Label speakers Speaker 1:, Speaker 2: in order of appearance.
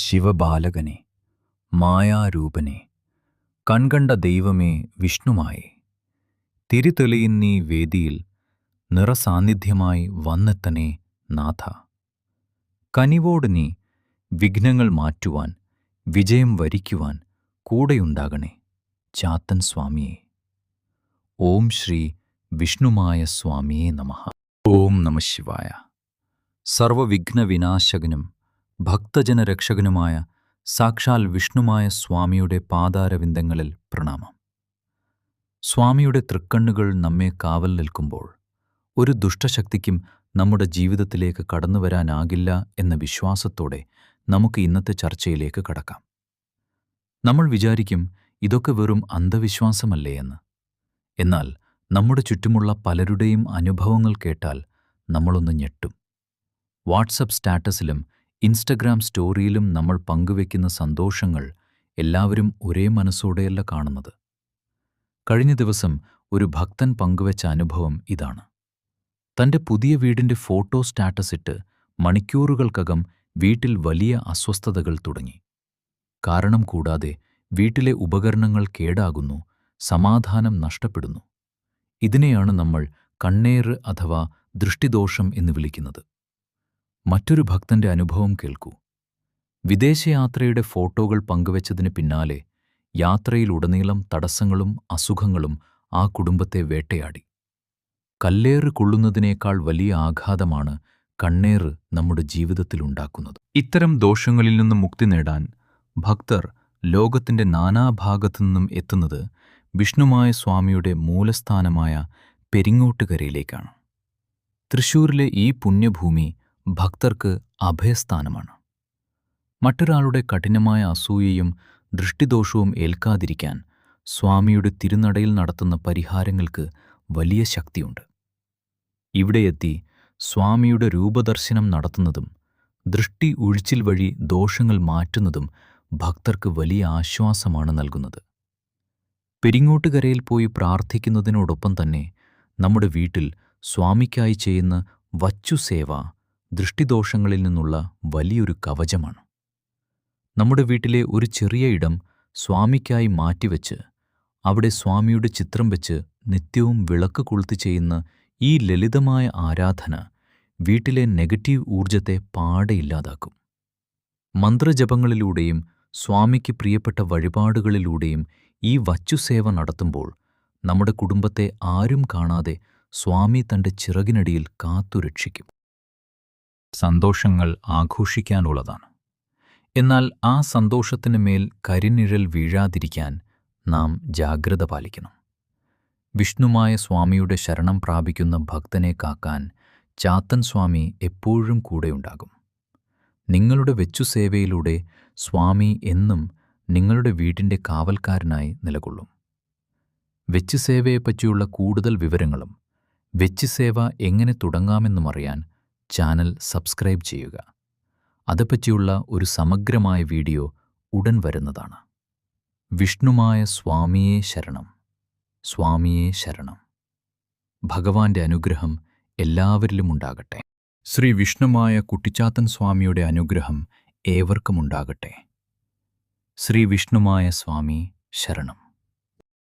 Speaker 1: ശിവബാലകനെ, മായാരൂപനെ, കൺകണ്ട ദൈവമേ വിഷ്ണുമായേ, തിരിതെളിയുന്നീ വേദിയിൽ നിറസാന്നിധ്യമായി വന്നെത്തണേ നാഥ. കനിവോട് നീ വിഘ്നങ്ങൾ മാറ്റുവാൻ, വിജയം വരിക്കുവാൻ കൂടെയുണ്ടാകണേ ചാത്തൻ സ്വാമിയേ. ഓം ശ്രീ വിഷ്ണുമായ സ്വാമിയേ നമഃ. ഓം നമഃ ശിവായ. സർവവിഘ്നവിനാശകനും ഭക്തജനരക്ഷകനുമായ സാക്ഷാൽ വിഷ്ണുമായ സ്വാമിയുടെ പാദാരവിന്ദങ്ങളിൽ പ്രണാമം. സ്വാമിയുടെ തൃക്കണ്ണുകൾ നമ്മെ കാവൽ നിൽക്കുമ്പോൾ ഒരു ദുഷ്ടശക്തിക്കും നമ്മുടെ ജീവിതത്തിലേക്ക് കടന്നുവരാനാകില്ല എന്ന വിശ്വാസത്തോടെ നമുക്ക് ഇന്നത്തെ ചർച്ചയിലേക്ക് കടക്കാം. നമ്മൾ വിചാരിക്കും ഇതൊക്കെ വെറും അന്ധവിശ്വാസമല്ലേ എന്ന്. എന്നാൽ നമ്മുടെ ചുറ്റുമുള്ള പലരുടെയും അനുഭവങ്ങൾ കേട്ടാൽ നമ്മളൊന്ന് ഞെട്ടും. വാട്സപ്പ് സ്റ്റാറ്റസിലും ഇൻസ്റ്റഗ്രാം സ്റ്റോറിയിലും നമ്മൾ പങ്കുവെക്കുന്ന സന്തോഷങ്ങൾ എല്ലാവരും ഒരേ മനസ്സോടെയല്ല കാണുന്നത്. കഴിഞ്ഞ ദിവസം ഒരു ഭക്തൻ പങ്കുവെച്ച അനുഭവം ഇതാണ്. തൻ്റെ പുതിയ വീടിൻ്റെ ഫോട്ടോ സ്റ്റാറ്റസ് ഇട്ട് മണിക്കൂറുകൾക്കകം വീട്ടിൽ വലിയ അസ്വസ്ഥതകൾ തുടങ്ങി. കാരണം കൂടാതെ വീട്ടിലെ ഉപകരണങ്ങൾ കേടാകുന്നു, സമാധാനം നഷ്ടപ്പെടുന്നു. ഇതിനെയാണ് നമ്മൾ കണ്ണേറ് അഥവാ ദൃഷ്ടിദോഷം എന്ന് വിളിക്കുന്നത്. മറ്റൊരു ഭക്തന്റെ അനുഭവം കേൾക്കൂ. വിദേശയാത്രയുടെ ഫോട്ടോകൾ പങ്കുവച്ചതിന് പിന്നാലെ യാത്രയിലുടനീളം തടസ്സങ്ങളും അസുഖങ്ങളും ആ കുടുംബത്തെ വേട്ടയാടി. കല്ലേറ് കൊള്ളുന്നതിനേക്കാൾ വലിയ ആഘാതമാണ് കണ്ണേറ് നമ്മുടെ ജീവിതത്തിലുണ്ടാക്കുന്നത്. ഇത്തരം ദോഷങ്ങളിൽ നിന്നും മുക്തി നേടാൻ ഭക്തർ ലോകത്തിൻ്റെ നാനാഭാഗത്തുനിന്നും എത്തുന്നത് വിഷ്ണുമായ സ്വാമിയുടെ മൂലസ്ഥാനമായ പെരിങ്ങോട്ടുകരയിലേക്കാണ്. തൃശ്ശൂരിലെ ഈ പുണ്യഭൂമി ഭക്തർക്ക് അഭയസ്ഥാനമാണ്. മറ്റൊരാളുടെ കഠിനമായ അസൂയയും ദൃഷ്ടിദോഷവും ഏൽക്കാതിരിക്കാൻ സ്വാമിയുടെ തിരുനടയിൽ നടത്തുന്ന പരിഹാരങ്ങൾക്ക് വലിയ ശക്തിയുണ്ട്. ഇവിടെയെത്തി സ്വാമിയുടെ രൂപദർശനം നടത്തുന്നതും ദൃഷ്ടി ഉഴിച്ചിൽ വഴി ദോഷങ്ങൾ മാറ്റുന്നതും ഭക്തർക്ക് വലിയ ആശ്വാസമാണ് നൽകുന്നത്. പെരിങ്ങോട്ടുകരയിൽ പോയി പ്രാർത്ഥിക്കുന്നതിനോടൊപ്പം തന്നെ നമ്മുടെ വീട്ടിൽ സ്വാമിക്കായി ചെയ്യുന്ന വച്ചുസേവ ദൃഷ്ടിദോഷങ്ങളിൽ നിന്നുള്ള വലിയൊരു കവചമാണ്. നമ്മുടെ വീട്ടിലെ ഒരു ചെറിയ ഇടം സ്വാമിക്കായി മാറ്റിവെച്ച് അവിടെ സ്വാമിയുടെ ചിത്രം വെച്ച് നിത്യവും വിളക്ക് കൊളുത്തി ചെയ്യുന്ന ഈ ലളിതമായ ആരാധന വീട്ടിലെ നെഗറ്റീവ് ഊർജത്തെ പാടെ ഇല്ലാതാക്കും. മന്ത്രജപങ്ങളിലൂടെയും സ്വാമിക്ക് പ്രിയപ്പെട്ട വഴിപാടുകളിലൂടെയും ഈ വച്ചുസേവ നടത്തുമ്പോൾ നമ്മുടെ കുടുംബത്തെ ആരും കാണാതെ സ്വാമി തൻ്റെ ചിറകിനടിയിൽ കാത്തുരക്ഷിക്കും. സന്തോഷങ്ങൾ ആഘോഷിക്കാനുള്ളതാണ്. എന്നാൽ ആ സന്തോഷത്തിന് മേൽ കരിനിഴൽ വീഴാതിരിക്കാൻ നാം ജാഗ്രത പാലിക്കണം. വിഷ്ണുമായ സ്വാമിയുടെ ശരണം പ്രാപിക്കുന്ന ഭക്തനെ കാക്കാൻ ചാത്തൻ സ്വാമി എപ്പോഴും കൂടെയുണ്ടാകും. നിങ്ങളുടെ വെച്ചുസേവയിലൂടെ സ്വാമി എന്നും നിങ്ങളുടെ വീടിൻ്റെ കാവൽക്കാരനായി നിലകൊള്ളും. വെച്ചുസേവയെപ്പറ്റിയുള്ള കൂടുതൽ വിവരങ്ങളും വെച്ചുസേവ എങ്ങനെ തുടങ്ങാമെന്നും അറിയാൻ ചാനൽ സബ്സ്ക്രൈബ് ചെയ്യുക. അതേപ്പറ്റിയുള്ള ഒരു സമഗ്രമായ വീഡിയോ ഉടൻ വരുന്നതാണ്. വിഷ്ണുമായ സ്വാമിയേ ശരണം, സ്വാമിയേ ശരണം. ഭഗവാന്റെ അനുഗ്രഹം എല്ലാവരിലും ഉണ്ടാകട്ടെ. ശ്രീ വിഷ്ണുമായ കുട്ടിച്ചാത്തൻ സ്വാമിയുടെ അനുഗ്രഹം ഏവർക്കും ഉണ്ടാകട്ടെ. ശ്രീ വിഷ്ണുമായ സ്വാമി ശരണം.